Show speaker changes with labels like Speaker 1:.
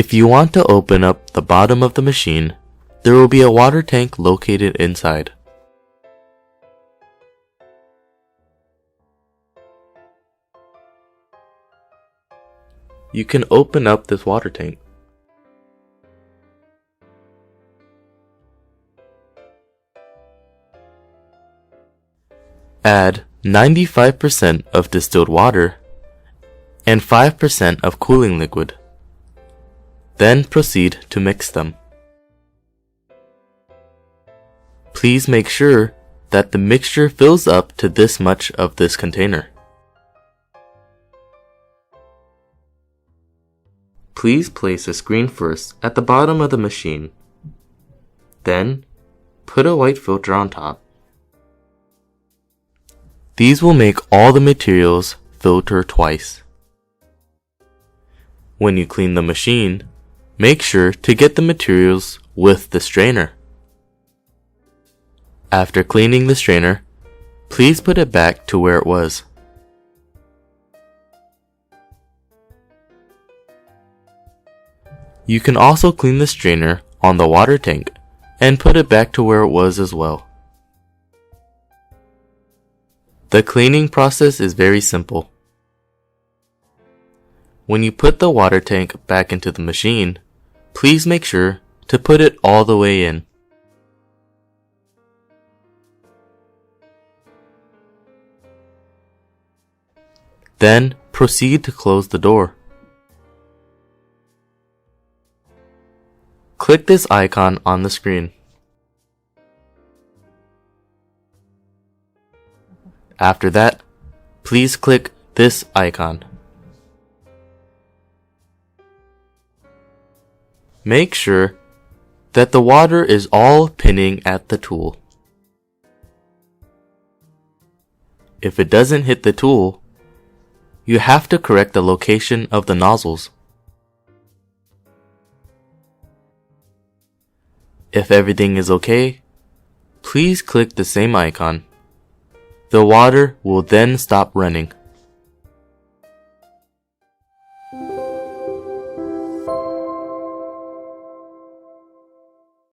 Speaker 1: If you want to open up the bottom of the machine, there will be a water tank located inside. You can open up this water tank. Add 95% of distilled water and 5% of cooling liquid. Then proceed to mix them. Please make sure that the mixture fills up to this much of this container. Please place a screen first at the bottom of the machine. Then, put a white filter on top. These will make all the materials filter twice. When you clean the machine, make sure to get the materials with the strainer. After cleaning the strainer, please put it back to where it was. You can also clean the strainer on the water tank and put it back to where it was as well. The cleaning process is very simple. When you put the water tank back into the machine, please make sure to put it all the way in. Then proceed to close the door. Click this icon on the screen. After that, please click this icon. Make sure that the water is all pinning at the tool. If it doesn't hit the tool, you have to correct the location of the nozzles. If everything is okay, please click the same icon. The water will then stop running.